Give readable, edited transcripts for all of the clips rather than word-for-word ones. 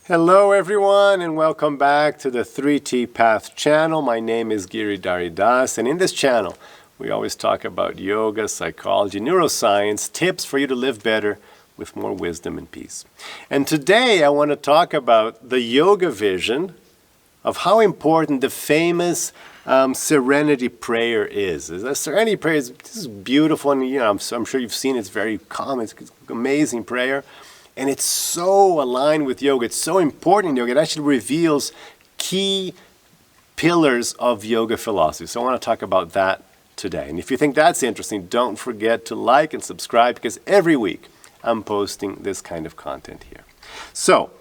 Hello everyone and welcome back to the 3T Path channel. My name is Giridhari and in this channel we always talk about yoga, psychology, neuroscience, tips for you to live better with more wisdom and peace. And today I want to talk about the yoga vision of how important the famous Serenity Prayer is. The Serenity Prayer is beautiful, and I'm sure you've seen it. It's very common. It's an amazing prayer. And it's so aligned with yoga. It's so important in yoga. It actually reveals key pillars of yoga philosophy. So I want to talk about that today. And if you think that's interesting, don't forget to like and subscribe, because every week I'm posting this kind of content here. So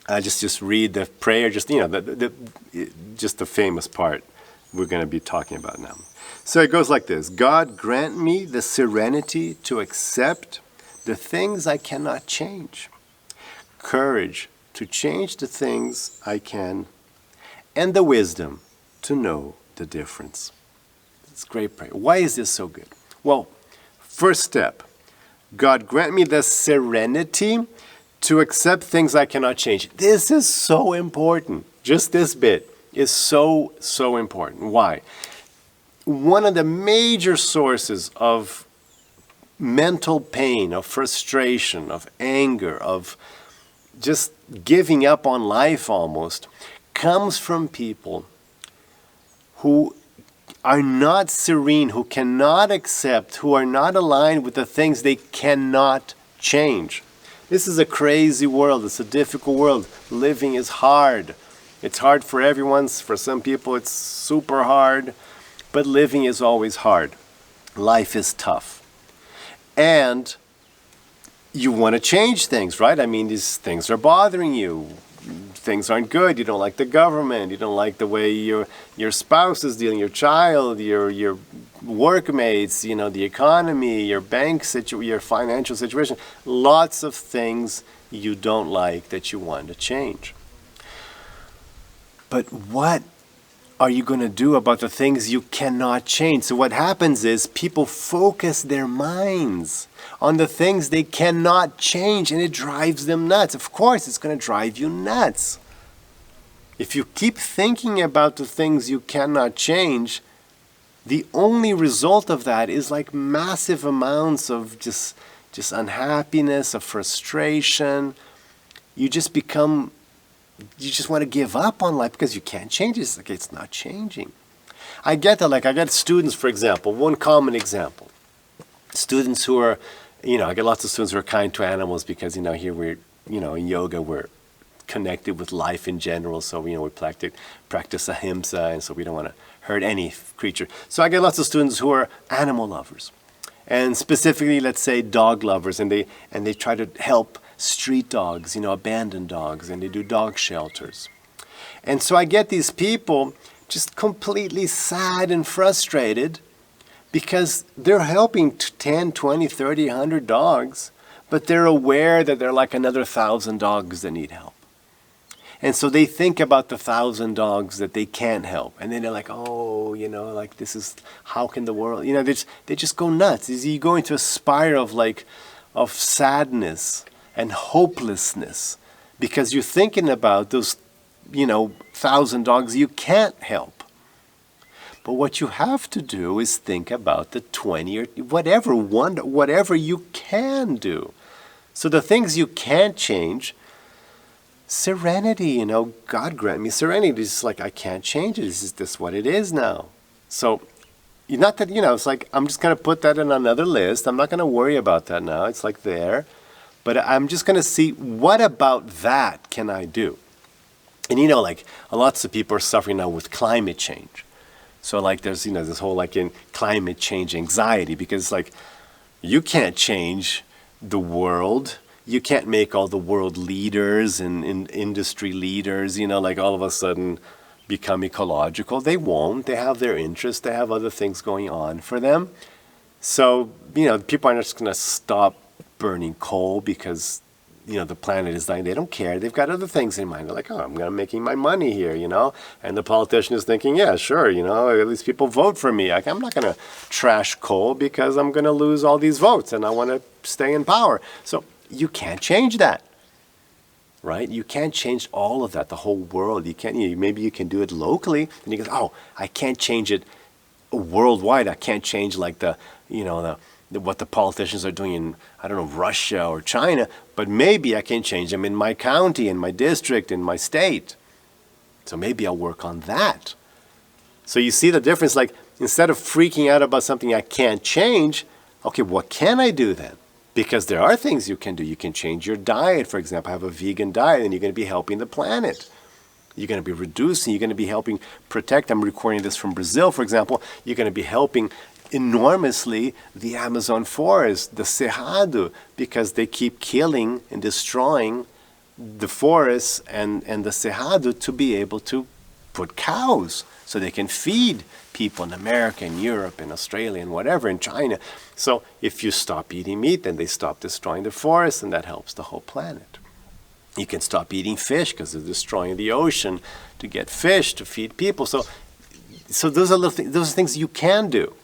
I just read the prayer, just the famous part we're going to be talking about now. So it goes like this: God, grant me the serenity to accept the things I cannot change, courage to change the things I can, and the wisdom to know the difference. It's great prayer. Why is this so good? Well, first step, God grant me the serenity to accept things I cannot change. This is so important. Just this bit is so important. Why? One of the major sources of mental pain, of frustration, of anger, of just giving up on life almost, comes from people who are not serene, who cannot accept, who are not aligned with the things they cannot change. This is a crazy world. It's a difficult world. Living is hard. It's hard for everyone. For some people it's super hard, but living is always hard. Life is tough. And you want to change things, right? I mean, these things are bothering you. Things aren't good. You don't like the government. You don't like the way your spouse is dealing, your child, your workmates, the economy, your bank situation, your financial situation. Lots of things you don't like that you want to change. But what are you going to do about the things you cannot change? So what happens is people focus their minds on the things they cannot change, and it drives them nuts. Of course, it's going to drive you nuts. If you keep thinking about the things you cannot change, the only result of that is like massive amounts of just unhappiness, of frustration. You just want to give up on life because you can't change it. It's like it's not changing. I get that. Like I get students, for example, one common example. Students who are, I get lots of students who are kind to animals because, here we're, in yoga we're connected with life in general. So, we practice ahimsa, and so we don't want to hurt any creature. So I get lots of students who are animal lovers. And specifically, let's say dog lovers, and they try to help street dogs, abandoned dogs, and they do dog shelters. And so I get these people just completely sad and frustrated because they're helping 10, 20, 30, 100 dogs, but they're aware that there are like another 1,000 dogs that need help. And so they think about the 1,000 dogs that they can't help. And then they're like, this is, how can the world, they just go nuts. You go into a spiral of sadness and hopelessness because you're thinking about those, 1,000 dogs you can't help. But what you have to do is think about the 20 or whatever you can do. So the things you can't change, serenity, God grant me serenity. It's like, I can't change it. Is this what it is now? So not that, it's like, I'm just going to put that in another list. I'm not going to worry about that now. It's like there. But I'm just going to see, what about that can I do? And lots of people are suffering now with climate change. So there's, this whole in climate change anxiety, because you can't change the world. You can't make all the world leaders and industry leaders, all of a sudden become ecological. They won't. They have their interests. They have other things going on for them. So, people aren't just going to stop burning coal because, the planet is dying. They don't care. They've got other things in mind. They're like, I'm making my money here, And the politician is thinking, yeah, sure, at least people vote for me. I'm not going to trash coal because I'm going to lose all these votes and I want to stay in power. So you can't change that. right? You can't change all of that, the whole world. You can't. Maybe you can do it locally, and you go, oh, I can't change it worldwide. I can't change like what the politicians are doing in, I don't know, Russia or China, but maybe I can change them in my county, in my district, in my state. So maybe I'll work on that. So you see the difference, like instead of freaking out about something I can't change, okay, what can I do then? Because there are things you can do. You can change your diet, for example, have a vegan diet, and you're going to be helping the planet. You're going to be reducing, you're going to be helping protect. I'm recording this from Brazil, for example. You're going to be helping enormously the Amazon forest, the Cerrado, because they keep killing and destroying the forests and the Cerrado to be able to put cows so they can feed people in America and Europe and Australia and whatever, in China. So if you stop eating meat, then they stop destroying the forest, and that helps the whole planet. You can stop eating fish because they're destroying the ocean to get fish to feed people. So those are those are things you can do.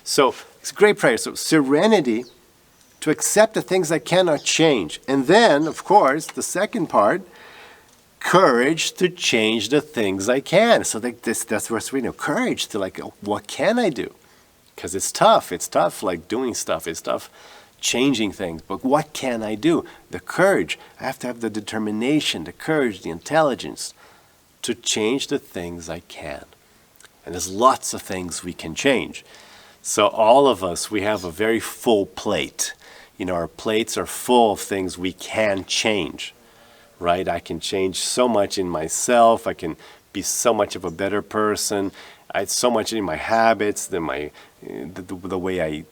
So it's a great prayer. So serenity to accept the things I cannot change. And then, of course, the second part, courage to change the things I can. So that's where we know courage to like, what can I do? Because it's tough. It's tough like doing stuff. It's tough changing things. But what can I do? The courage. I have to have the determination, the courage, the intelligence to change the things I can. And there's lots of things we can change. So all of us, we have a very full plate. Our plates are full of things we can change, right? I can change so much in myself. I can be so much of a better person. So much in my habits, the way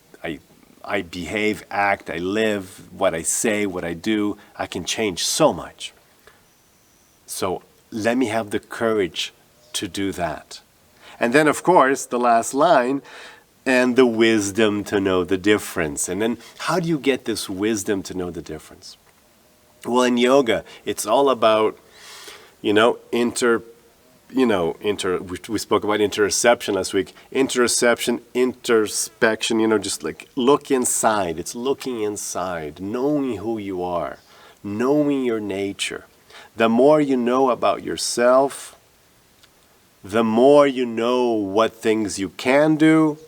I behave, act, I live, what I say, what I do. I can change so much. So let me have the courage to do that. And then, of course, the last line, and the wisdom to know the difference. And then how do you get this wisdom to know the difference? Well, in yoga, it's all about, we spoke about interoception last week. Interoception, introspection, just like look inside. It's looking inside, knowing who you are, knowing your nature. The more you know about yourself, the more you know what things you can do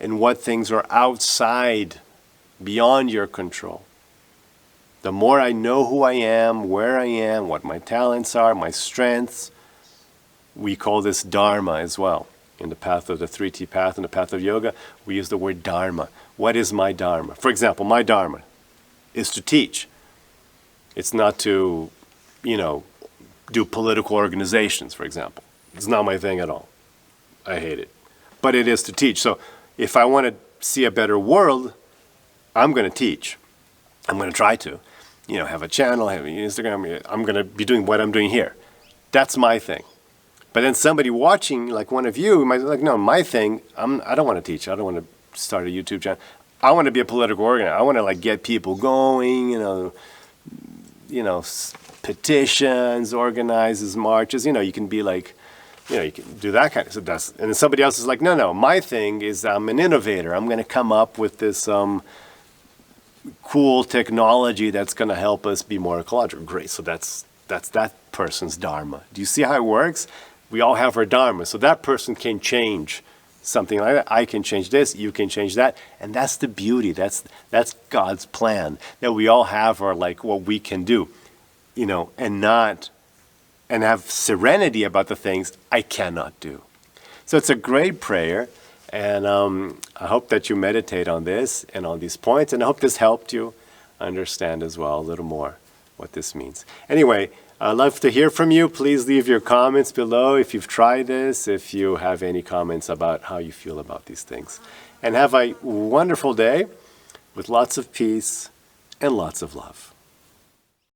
and what things are outside, beyond your control. The more I know who I am, where I am, what my talents are, my strengths, we call this Dharma as well. In the path of the 3T path, in the path of yoga, we use the word Dharma. What is my Dharma? For example, my Dharma is to teach. It's not to, do political organizations, for example. It's not my thing at all. I hate it. But it is to teach. So if I want to see a better world, I'm going to teach. I'm going to try to. Have a channel, have an Instagram. I'm going to be doing what I'm doing here. That's my thing. But then somebody watching, like one of you, might be like, no, my thing, I don't want to teach. I don't want to start a YouTube channel. I want to be a political organizer. I want to get people going, petitions, organizes marches. You can be like, you can do that kind of stuff. And then somebody else is like, no, my thing is I'm an innovator. I'm going to come up with this cool technology that's going to help us be more ecological. Great. So that's that person's Dharma. Do you see how it works? We all have our Dharma. So that person can change something like that. I can change this. You can change that. And that's the beauty. That's God's plan. That we all have our what we can do, and have serenity about the things I cannot do. So it's a great prayer, and I hope that you meditate on this and on these points, and I hope this helped you understand as well a little more what this means. Anyway, I'd love to hear from you. Please leave your comments below if you've tried this, if you have any comments about how you feel about these things. And have a wonderful day with lots of peace and lots of love.